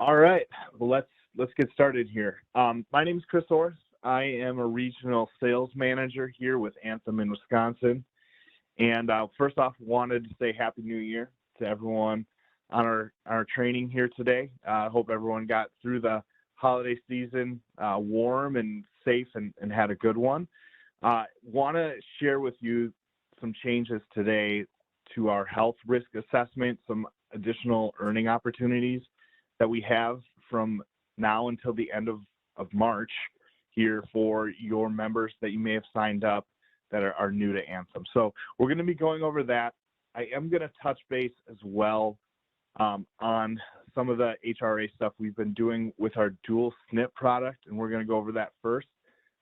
All right, well, let's get started here. My name is Chris Orris. I am a regional sales manager here with Anthem in Wisconsin. And first off, wanted to say Happy New Year to everyone on our training here today. I hope everyone got through the holiday season warm and safe and had a good one. Want to share with you some changes today to our health risk assessment, some additional earning opportunities that we have from now until the end of March here for your members that you may have signed up that are new to Anthem. So we're going to be going over that. I am going to touch base as well on some of the HRA stuff we've been doing with our dual SNP product, and we're going to go over that first.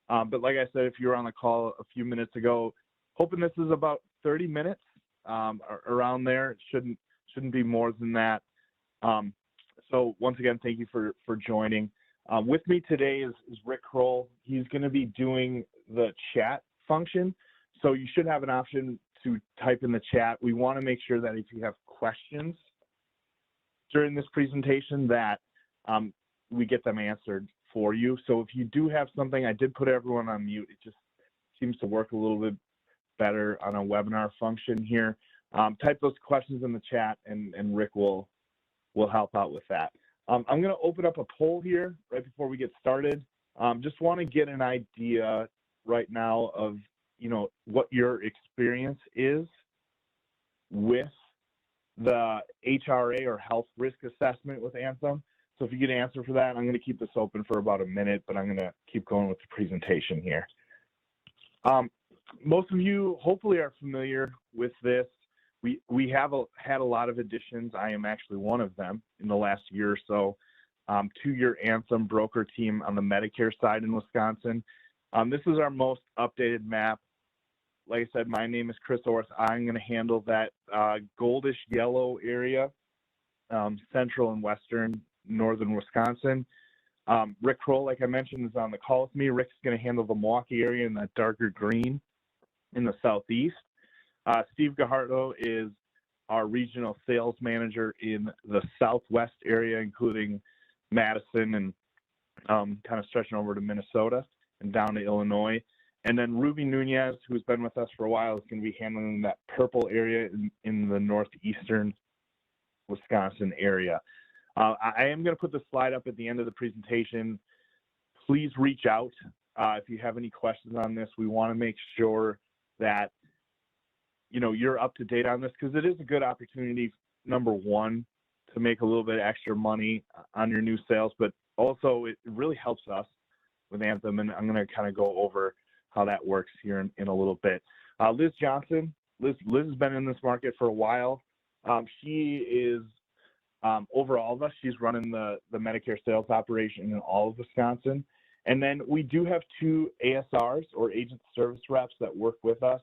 But like I said, if you were on the call a few minutes ago, hoping this is about 30 minutes around there. It shouldn't be more than that. So once again, thank you for joining. With me today is Rick Kroll. He's going to be doing the chat function. So you should have an option to type in the chat. We want to make sure that if you have questions during this presentation that we get them answered for you. So if you do have something, I did put everyone on mute. It just seems to work a little bit better on a webinar function here. Type those questions in the chat and Rick will help out with that. I'm going to open up a poll here right before we get started. Just want to get an idea right now of, what your experience is with the HRA or health risk assessment with Anthem. So if you get an answer for that, I'm going to keep this open for about a minute, but I'm going to keep going with the presentation here. Most of you hopefully are familiar with this. We have had a lot of additions. I am actually one of them in the last year or so to your Anthem broker team on the Medicare side in Wisconsin. This is our most updated map. Like I said, my name is Chris Orris. I'm going to handle that goldish yellow area, central and western northern Wisconsin. Rick Kroll, like I mentioned, is on the call with me. Rick's going to handle the Milwaukee area in that darker green in the southeast. Steve Gajardo is our regional sales manager in the southwest area, including Madison and kind of stretching over to Minnesota and down to Illinois. And then Ruby Nunez, who's been with us for a while, is going to be handling that purple area in the northeastern Wisconsin area. I am going to put the slide up at the end of the presentation. Please reach out if you have any questions on this. We want to make sure that you're up to date on this, because it is a good opportunity, number one, to make a little bit extra money on your new sales, but also it really helps us with Anthem, and I'm going to kind of go over how that works here in a little bit. Liz Johnson. Liz has been in this market for a while. She is over all of us. She's running the Medicare sales operation in all of Wisconsin. And then we do have two ASRs, or agent service reps, that work with us.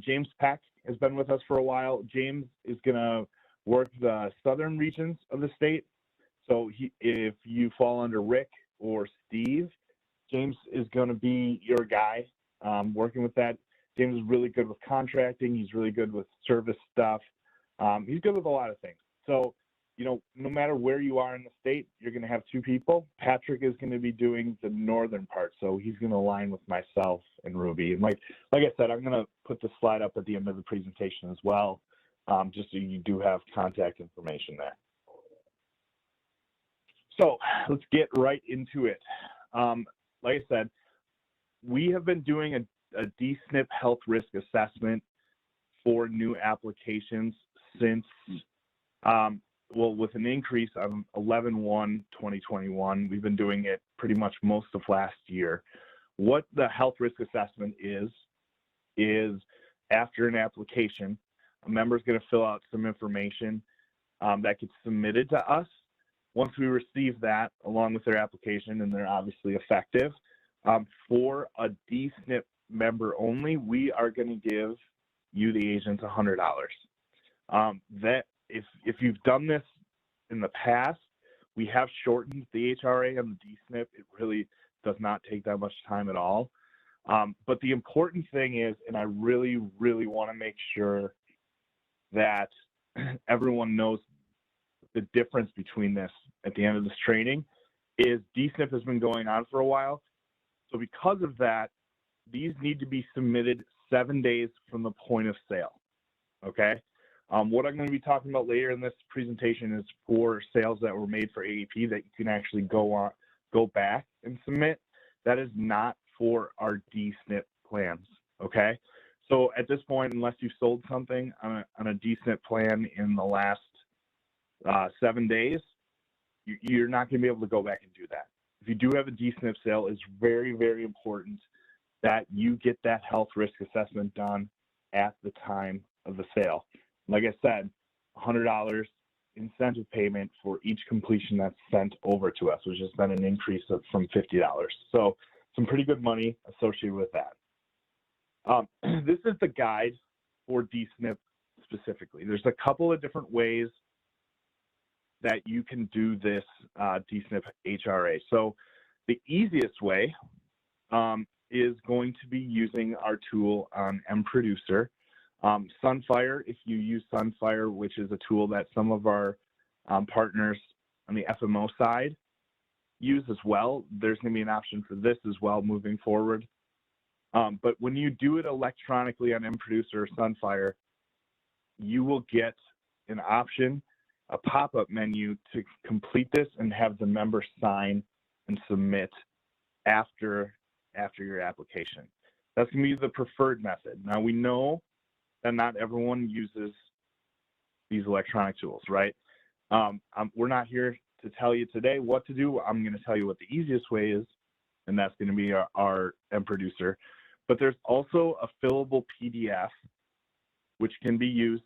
James Peck has been with us for a while. James is going to work the southern regions of the state. So if you fall under Rick or Steve, James is going to be your guy working with that. James is really good with contracting. He's really good with service stuff. He's good with a lot of things. So, no matter where you are in the state, you're going to have two people. Patrick is going to be doing the northern part, so he's going to align with myself and Ruby. And like I said, I'm going to put the slide up at the end of the presentation as well, just so you do have contact information there. So let's get right into it. Like I said, we have been doing a D-SNP health risk assessment for new applications since, with an increase on 11/1/2021. We've been doing it pretty much most of last year. What the health risk assessment is after an application, a member is going to fill out some information that gets submitted to us. Once we receive that along with their application, and they're obviously effective, for a D-SNP member only, we are going to give you, the agent, $100. That if you've done this in the past, we have shortened the HRA and the D-SNP. It really does not take that much time at all. But the important thing is, and I really, really want to make sure that everyone knows the difference between this at the end of this training is D-SNP has been going on for a while. So because of that, these need to be submitted 7 days from the point of sale, okay? What I'm going to be talking about later in this presentation is for sales that were made for AEP that you can actually go back and submit. That is not for our D-SNP plans, okay? So at this point, unless you sold something on a D-SNP plan in the last 7 days, you're not going to be able to go back and do that. If you do have a D-SNP sale, it's very, very important that you get that health risk assessment done at the time of the sale. Like I said, $100 incentive payment for each completion that's sent over to us, which has been an increase from $50. So some pretty good money associated with that. This is the guide for D-SNP specifically. There's a couple of different ways that you can do this D-SNP HRA. So the easiest way is going to be using our tool on mProducer. Sunfire, if you use Sunfire, which is a tool that some of our partners on the FMO side use as well, there's going to be an option for this as well moving forward. But when you do it electronically on mProducer or Sunfire, you will get an option, a pop-up menu to complete this and have the member sign and submit after your application. That's going to be the preferred method. Now, we know that not everyone uses these electronic tools, right? We're not here to tell you today what to do. I'm going to tell you what the easiest way is, and that's going to be our mProducer. But there's also a fillable PDF, which can be used,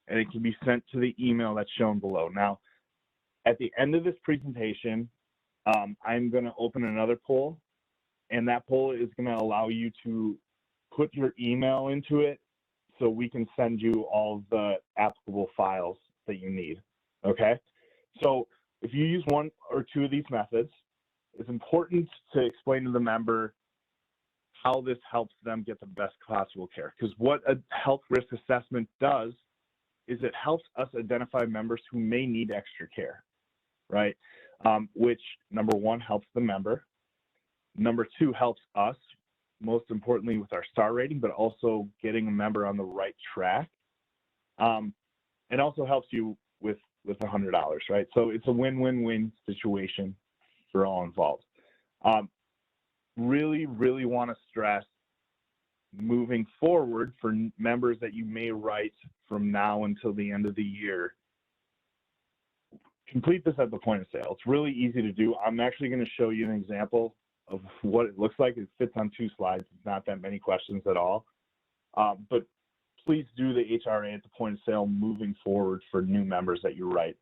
and it can be sent to the email that's shown below. Now, at the end of this presentation, I'm going to open another poll, and that poll is going to allow you to put your email into it so we can send you all of the applicable files that you need, okay? So if you use one or two of these methods, it's important to explain to the member how this helps them get the best possible care. Because what a health risk assessment does is it helps us identify members who may need extra care, right? Which, number one, helps the member. Number two, helps us, most importantly with our star rating, but also getting a member on the right track. It also helps you with $100, right? So it's a win-win-win situation for all involved. Really, really want to stress moving forward for members that you may write from now until the end of the year, complete this at the point of sale. It's really easy to do. I'm actually going to show you an example of what it looks like. It fits on 2 slides. It's not that many questions at all. But please do the HRA at the point of sale moving forward for new members that you write.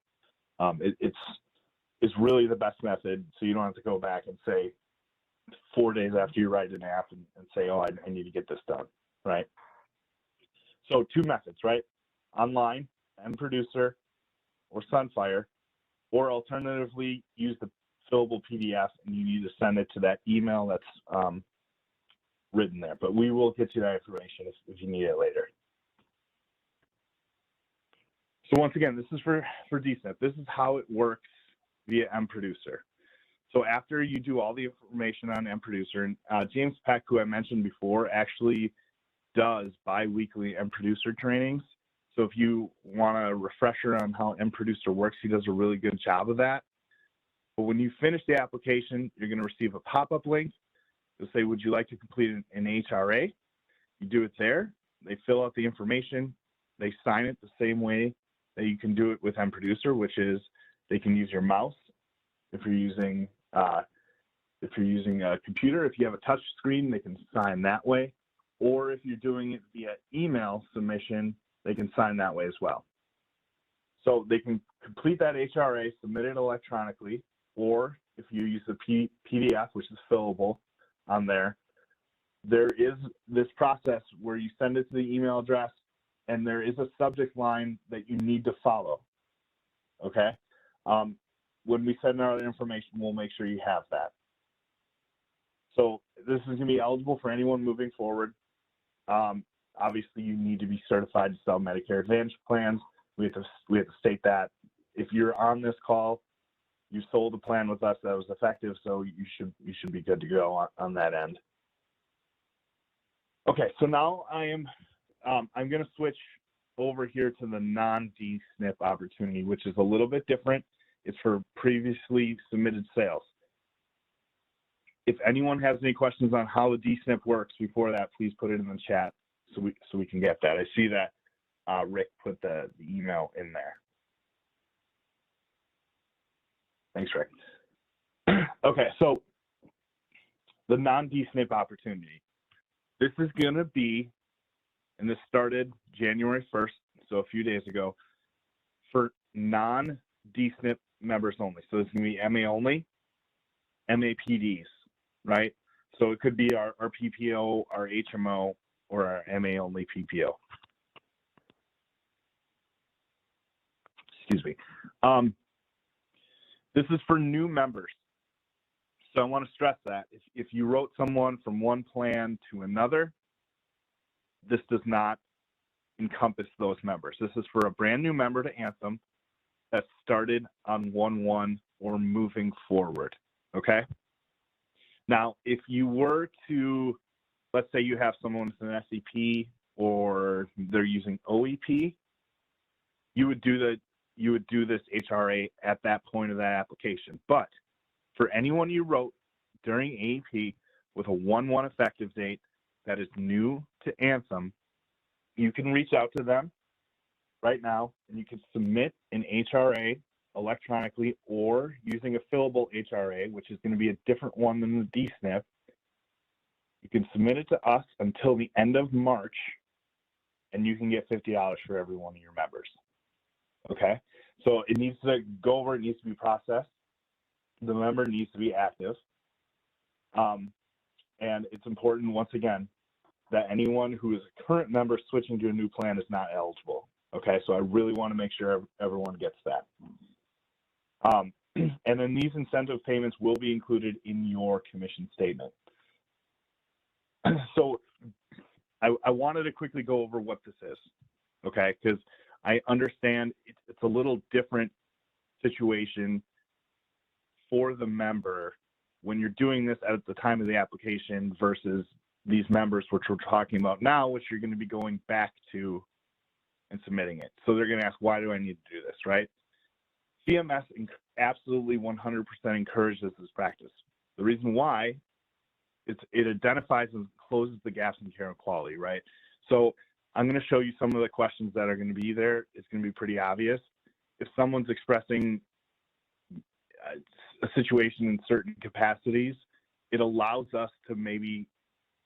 It's really the best method, so you don't have to go back and say 4 days after you write an app and say, oh, I need to get this done, right? So 2 methods, right? Online, mProducer, or Sunfire, or alternatively, use the fillable PDF and you need to send it to that email that's written there. But we will get you that information if you need it later. So once again, this is for D-SNP. This is how it works via mProducer. So after you do all the information on mProducer, and James Peck, who I mentioned before, actually does bi-weekly mProducer trainings. So if you want a refresher on how mProducer works, he does a really good job of that. But when you finish the application, you're going to receive a pop-up link. It'll say, would you like to complete an HRA? You do it there. They fill out the information. They sign it the same way that you can do it with mProducer, which is they can use your mouse. If you're using a computer, if you have a touch screen, they can sign that way. Or if you're doing it via email submission, they can sign that way as well. So they can complete that HRA, submit it electronically, or if you use the PDF, which is fillable on there, there is this process where you send it to the email address and there is a subject line that you need to follow, okay? When we send out information, we'll make sure you have that. So this is going to be eligible for anyone moving forward. Obviously, you need to be certified to sell Medicare Advantage plans. We have to state that if you're on this call, you sold a plan with us that was effective, so you should be good to go on that end. Okay, so now I'm going to switch over here to the non-D-SNP opportunity, which is a little bit different. It's for previously submitted sales. If anyone has any questions on how the D-SNP works before that, please put it in the chat so we can get that. I see that Rick put the email in there. Thanks, Rick. Okay, so the non-D-SNP opportunity. This is going to be, and this started January 1st, so a few days ago, for non-D-SNP members only. So it's going to be MA only, MAPDs, right? So it could be our PPO, our HMO, or our MA only PPO. Excuse me. This is for new members. So I want to stress that if you wrote someone from one plan to another, this does not encompass those members. This is for a brand new member to Anthem that started on 1/1 or moving forward, okay? Now, if you were to, let's say you have someone with an SEP or they're using OEP, you would do this HRA at that point of that application. But for anyone you wrote during AEP with a 1/1 effective date that is new to Anthem, you can reach out to them right now and you can submit an HRA electronically or using a fillable HRA, which is going to be a different one than the D-SNP. You can submit it to us until the end of March and you can get $50 for every one of your members. Okay, so it needs to go over, it needs to be processed. The member needs to be active. And it's important, once again, that anyone who is a current member switching to a new plan is not eligible. Okay, so I really want to make sure everyone gets that. And then these incentive payments will be included in your commission statement. So I wanted to quickly go over what this is, okay, because I understand it's a little different situation for the member when you're doing this at the time of the application versus these members, which we're talking about now, which you're going to be going back to and submitting it. So they're going to ask, why do I need to do this, right? CMS absolutely 100% encourages this practice. The reason why, it identifies and closes the gaps in care and quality, right? So I'm going to show you some of the questions that are going to be there. It's going to be pretty obvious. If someone's expressing a situation in certain capacities, it allows us to maybe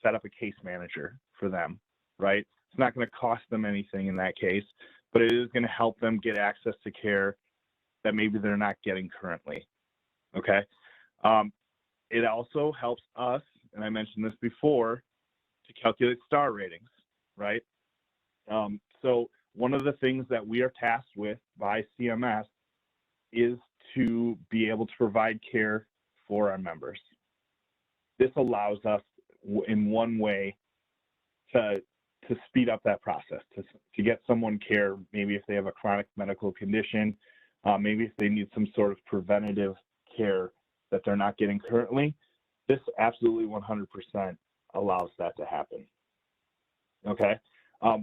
set up a case manager for them, right? It's not going to cost them anything in that case, but it is going to help them get access to care that maybe they're not getting currently, okay? It also helps us, and I mentioned this before, to calculate star ratings, right? So one of the things that we are tasked with by CMS is to be able to provide care for our members. This allows us in one way to speed up that process, to get someone care, maybe if they have a chronic medical condition, maybe if they need some sort of preventative care that they're not getting currently. This absolutely 100% allows that to happen, okay?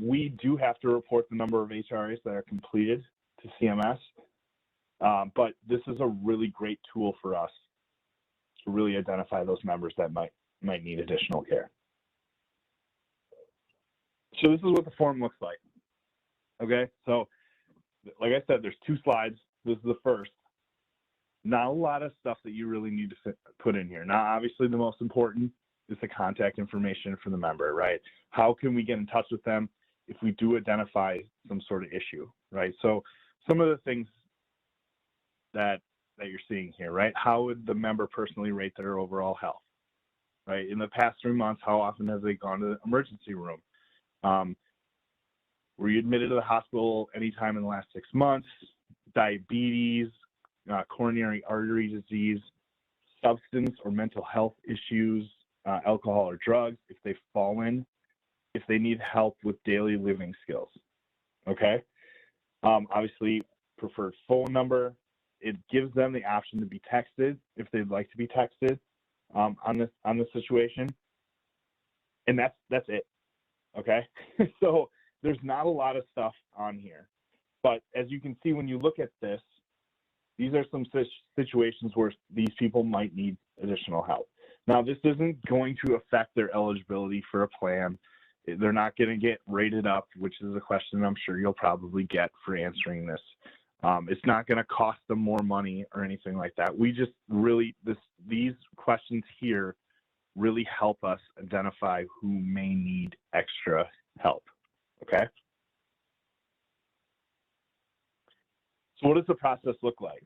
We do have to report the number of HRAs that are completed to CMS, but this is a really great tool for us to really identify those members that might need additional care. So this is what the form looks like, okay? So like I said, there's 2 slides. This is the first. Not a lot of stuff that you really need to put in here. Now, obviously, the most important is the contact information for the member, right? How can we get in touch with them if we do identify some sort of issue, right? So some of the things that you're seeing here, right? How would the member personally rate their overall health, right? In the past 3 months, how often have they gone to the emergency room? Were you admitted to the hospital anytime in the last 6 months? Diabetes, coronary artery disease, substance or mental health issues, alcohol or drugs, if they've fallen, if they need help with daily living skills, okay? Obviously, preferred phone number. It gives them the option to be texted if they'd like to be texted on this situation, and that's it. Okay, so there's not a lot of stuff on here, but as you can see when you look at this, these are some situations where these people might need additional help. Now, this isn't going to affect their eligibility for a plan. They're not going to get rated up, which is a question I'm sure you'll probably get for answering this. It's not going to cost them more money or anything like that. We just really, these questions here really help us identify who may need extra help, okay? So what does the process look like?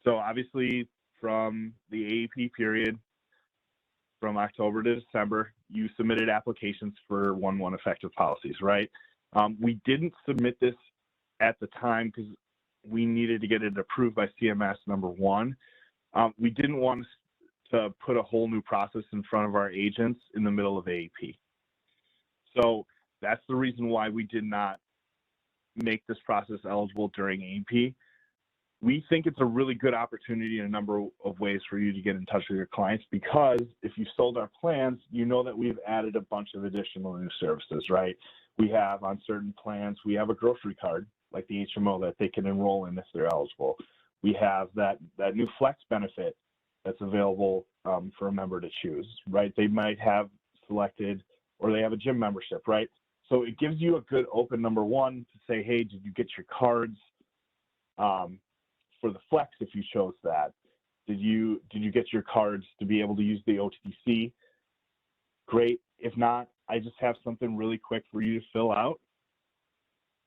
So obviously from the AEP period, from October to December, you submitted applications for 1/1 effective policies, right? We didn't submit this at the time because we needed to get it approved by CMS, number one. We didn't want to put a whole new process in front of our agents in the middle of AEP. So that's the reason why we did not make this process eligible during AEP. We think it's a really good opportunity in a number of ways for you to get in touch with your clients, because if you've sold our plans, you know that we've added a bunch of additional new services, right? We have on certain plans, we have a grocery card, like the HMO, that they can enroll in if they're eligible. We have that new flex benefit that's available for a member to choose, right? They might have selected, or they have a gym membership, right? So it gives you a good open, number one, to say, hey, did you get your cards for the flex if you chose that? Did you get your cards to be able to use the OTC? Great. If not, I just have something really quick for you to fill out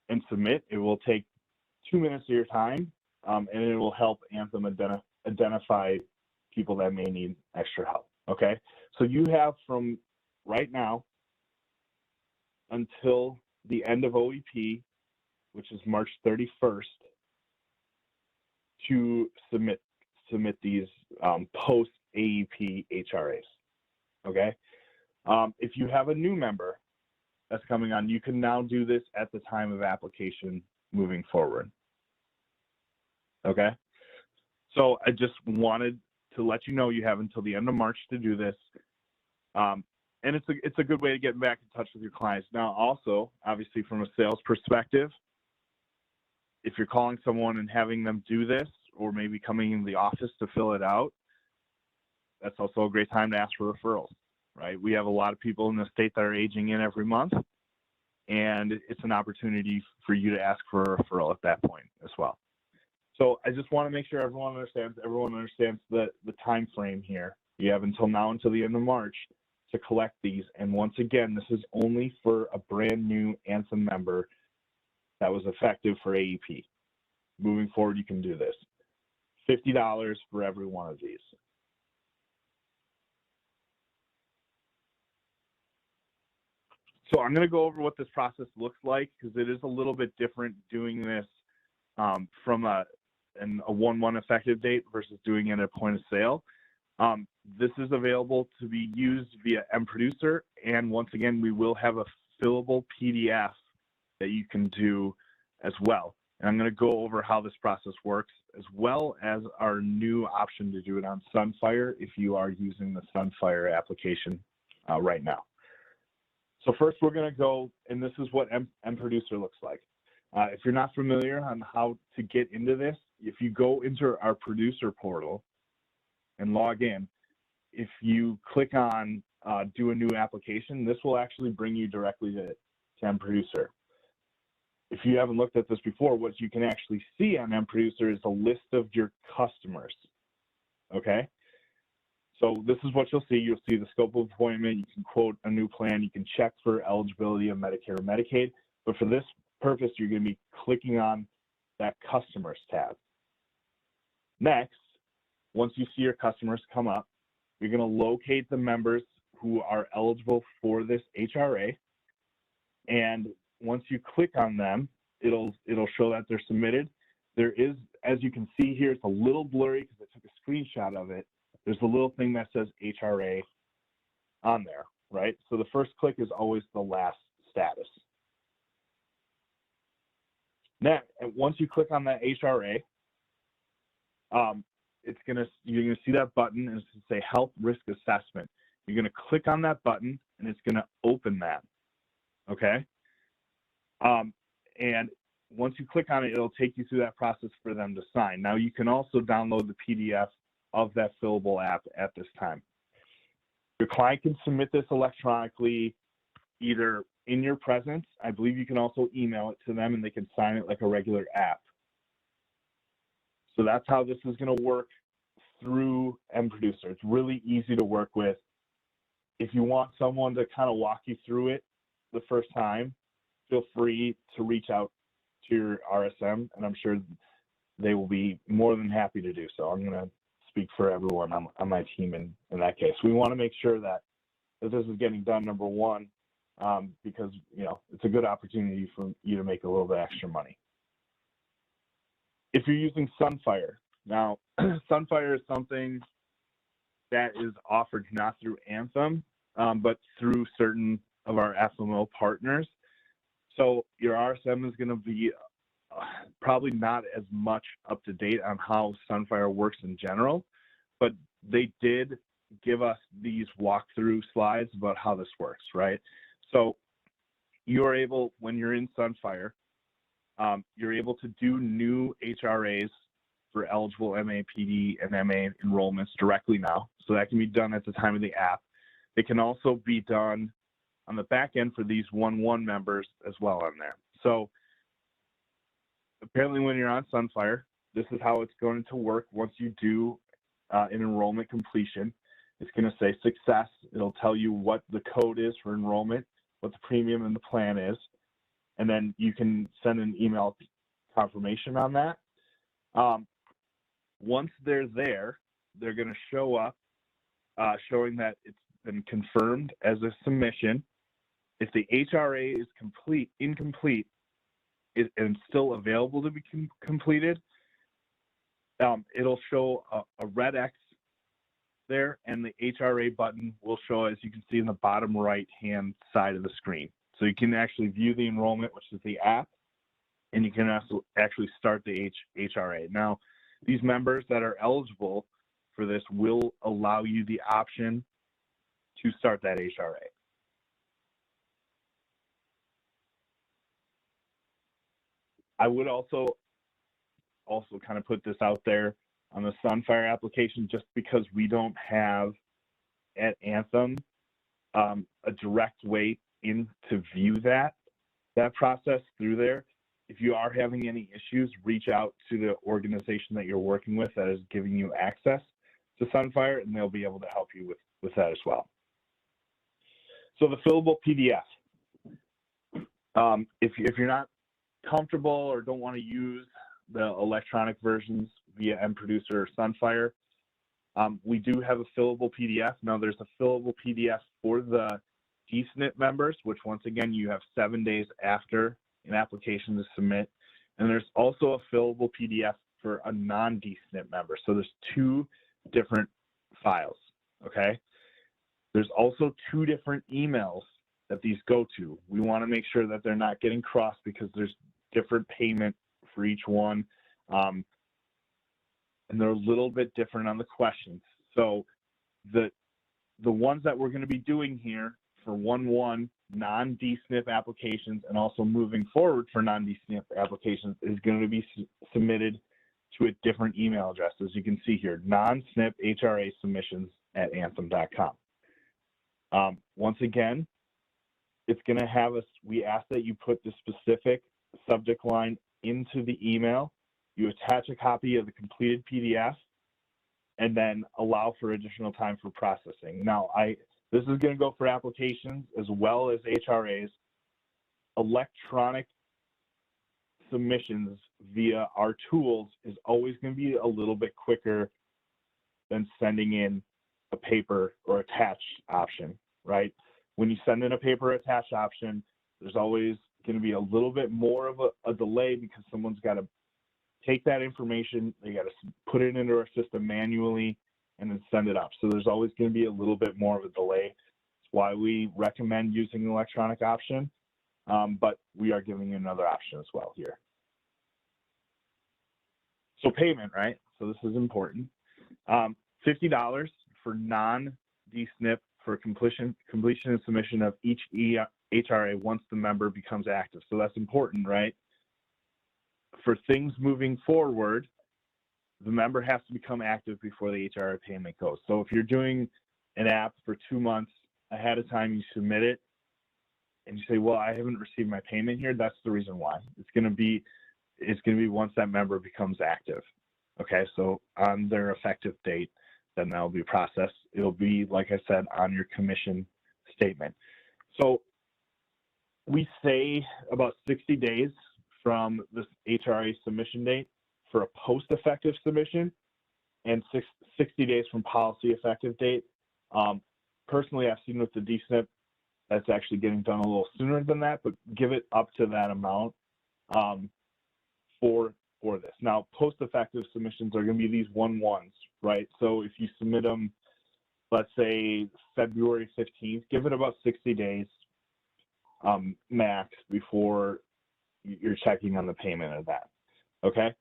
and submit. It will take 2 minutes of your time, and it will help Anthem identify people that may need extra help, okay? So you have from right now until the end of OEP, which is March 31st, to submit these post-AEP HRAs, okay? If you have a new member that's coming on, you can now do this at the time of application moving forward, okay? So I just wanted to let you know you have until the end of March to do this. And it's a good way to get back in touch with your clients. Now, also, obviously, from a sales perspective, if you're calling someone and having them do this, or maybe coming in the office to fill it out, that's also a great time to ask for referrals, right? We have a lot of people in the state that are aging in every month, and it's an opportunity for you to ask for a referral at that point as well. So I just want to make sure everyone understands the time frame here. You have until now, until the end of March, to collect these. And once again, this is only for a brand new Anthem member that was effective for AEP. Moving forward, you can do this. $50 for every one of these. So I'm going to go over what this process looks like, because it is a little bit different doing this from a 1/1 effective date versus doing it at point of sale. This is available to be used via mProducer, and once again, we will have a fillable PDF that you can do as well. And I'm going to go over how this process works, as well as our new option to do it on Sunfire if you are using the Sunfire application right now. So first we're going to go, and this is what mProducer looks like. If you're not familiar on how to get into this, if you go into our producer portal and log in, if you click on do a new application, this will actually bring you directly to mProducer. If you haven't looked at this before, what you can actually see on mProducer is a list of your customers, okay? So this is what you'll see. You'll see the scope of appointment. You can quote a new plan. You can check for eligibility of Medicare or Medicaid. But for this purpose, you're going to be clicking on that customers tab. Next, once you see your customers come up, you're going to locate the members who are eligible for this HRA. And once you click on them, it'll show that they're submitted. There is, as you can see here, it's a little blurry because I took a screenshot of it. There's a little thing that says HRA on there, right? So the first click is always the last status. Now, once you click on that HRA, you're gonna see that button and it's gonna say Health Risk Assessment. You're gonna click on that button and it's gonna open that. Okay. And once you click on it, it'll take you through that process for them to sign. Now you can also download the PDF of that fillable app at this time. Your client can submit this electronically, either in your presence. I believe you can also email it to them and they can sign it like a regular app. So that's how this is going to work through MProducer. It's really easy to work with. If you want someone to kind of walk you through it the first time, feel free to reach out to your RSM, and I'm sure they will be more than happy to do so. I'm going to speak for everyone on my team in that case. We want to make sure that this is getting done, number one, because it's a good opportunity for you to make a little bit extra money. If you're using Sunfire, now Sunfire is something that is offered not through Anthem, but through certain of our FMO partners. So your RSM is going to be probably not as much up to date on how Sunfire works in general, but they did give us these walkthrough slides about how this works, right? So you're able, when you're in Sunfire, you're able to do new HRAs for eligible MA, PD, and MA enrollments directly now. So that can be done at the time of the app. It can also be done on the back end for these 1-1 members as well on there. So apparently when you're on Sunfire, this is how it's going to work once you do an enrollment completion. It's going to say success. It'll tell you what the code is for enrollment, what the premium and the plan is, and then you can send an email confirmation on that. Once they're there, they're going to show up showing that it's been confirmed as a submission. If the HRA is incomplete, and still available to be completed, it'll show a red X there, and the HRA button will show, as you can see in the bottom right-hand side of the screen. So you can actually view the enrollment, which is the app, and you can also actually start the HRA. Now, these members that are eligible for this will allow you the option to start that HRA. I would also kind of put this out there on the Sunfire application, just because we don't have at Anthem a direct way in to view that process through there. If you are having any issues, reach out to the organization that you're working with that is giving you access to Sunfire, and they'll be able to help you with that as well. So the fillable PDF. If you're not comfortable or don't want to use the electronic versions via MProducer or Sunfire, we do have a fillable PDF. Now there's a fillable PDF for the D-SNP members, which once again, you have 7 days after an application to submit. And there's also a fillable PDF for a non-D-SNP member. So there's two different files, okay? There's also two different emails that these go to. We want to make sure that they're not getting crossed because there's different payment for each one. And they're a little bit different on the questions. So the ones that we're going to be doing here for 1-1 non-D-SNP applications and also moving forward for non-D-SNP applications is going to be submitted to a different email address. As you can see here, non-SNP HRA submissions at anthem.com. Once again, it's going to have us, we ask that you put the specific subject line into the email. You attach a copy of the completed PDF and then allow for additional time for processing. Now, this is going to go for applications as well as HRAs. Electronic submissions via our tools is always going to be a little bit quicker than sending in a paper or attached option, right? When you send in a paper attached option, there's always going to be a little bit more of a delay because someone's got to take that information, they got to put it into our system manually and then send it up. So there's always going to be a little bit more of a delay. That's why we recommend using the electronic option, but we are giving you another option as well here. So payment, right? So this is important. $50 for non-D-SNP for completion and submission of each HRA once the member becomes active. So that's important, right? For things moving forward, the member has to become active before the HRA payment goes. So if you're doing an app for 2 months ahead of time, you submit it, and you say, well, I haven't received my payment here, that's the reason why. It's going to be once that member becomes active. Okay, so on their effective date, then that'll be processed. It'll be, like I said, on your commission statement. So we say about 60 days from this HRA submission date for a post-effective submission, and 60 days from policy effective date. Personally, I've seen with the D-SNP, that's actually getting done a little sooner than that, but give it up to that amount for this. Now, post-effective submissions are going to be these 1-1s, right? So if you submit them, let's say February 15th, give it about 60 days max before you're checking on the payment of that, okay?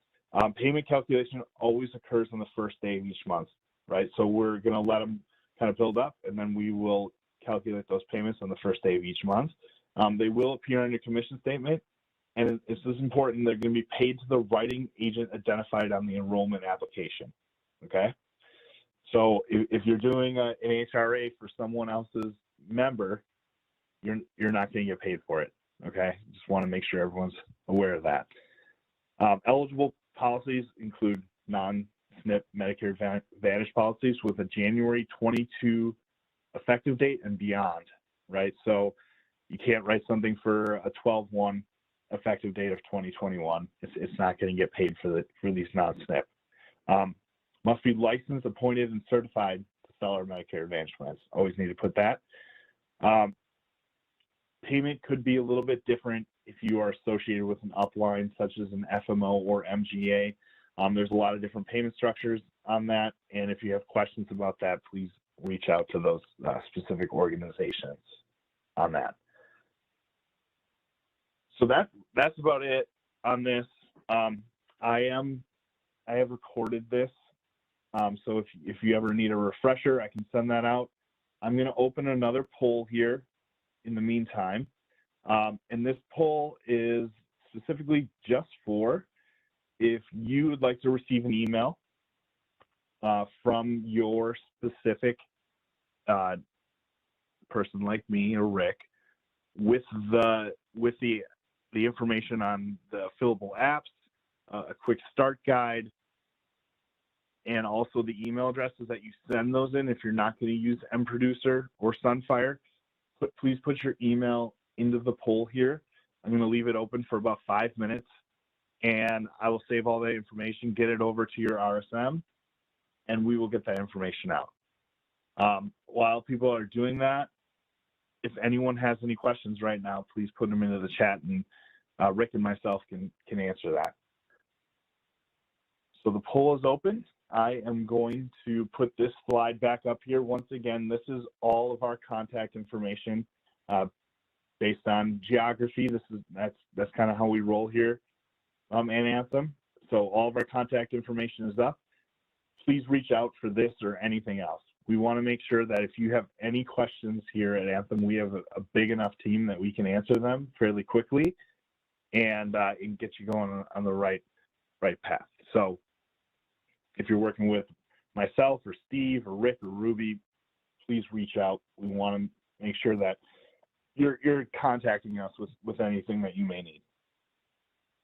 Payment calculation always occurs on the first day of each month, right? So we're going to let them kind of build up, and then we will calculate those payments on the first day of each month. They will appear on your commission statement, and this is important. They're going to be paid to the writing agent identified on the enrollment application, okay? So if you're doing an HRA for someone else's member, you're not going to get paid for it, okay? Just want to make sure everyone's aware of that. Eligible policies include non-SNP Medicare Advantage policies with a January 22 effective date and beyond, right? So you can't write something for a 12/1 effective date of 2021. It's not going to get paid for these non-SNP. Must be licensed, appointed, and certified to sell our Medicare Advantage plans. Always need to put that. Payment could be a little bit different if you are associated with an upline such as an FMO or MGA. There's a lot of different payment structures on that, and if you have questions about that, please reach out to those specific organizations on that. So that's about it on this. I have recorded this, so if you ever need a refresher, I can send that out. I'm going to open another poll here in the meantime, and this poll is specifically just for if you would like to receive an email from your specific person like me or Rick with the information on the fillable apps, a quick start guide, and also the email addresses that you send those in. If you're not going to use mProducer or Sunfire, please put your email into the poll here. I'm going to leave it open for about 5 minutes, and I will save all that information, get it over to your RSM, and we will get that information out. While people are doing that, if anyone has any questions right now, please put them into the chat, and Rick and myself can answer that. So the poll is open. I am going to put this slide back up here. Once again, this is all of our contact information based on geography. That's kind of how we roll here in Anthem. So all of our contact information is up. Please reach out for this or anything else. We want to make sure that if you have any questions here at Anthem, we have a big enough team that we can answer them fairly quickly and get you going on the right path. So if you're working with myself or Steve or Rick or Ruby, please reach out. We want to make sure that you're contacting us with anything that you may need.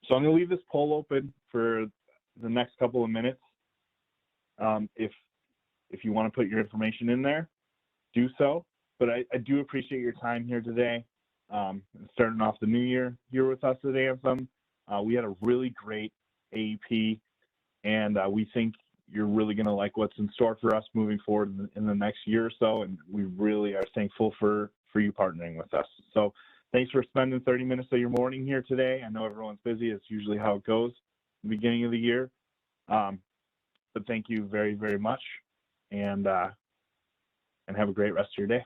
So I'm going to leave this poll open for the next couple of minutes. If you want to put your information in there, do so. But I do appreciate your time here today. Starting off the new year here with us at Anthem. We had a really great AEP, and we think you're really going to like what's in store for us moving forward in the next year or so, and we really are thankful for you partnering with us. So thanks for spending 30 minutes of your morning here today. I know everyone's busy. It's usually how it goes at the beginning of the year. But thank you very, very much, and have a great rest of your day.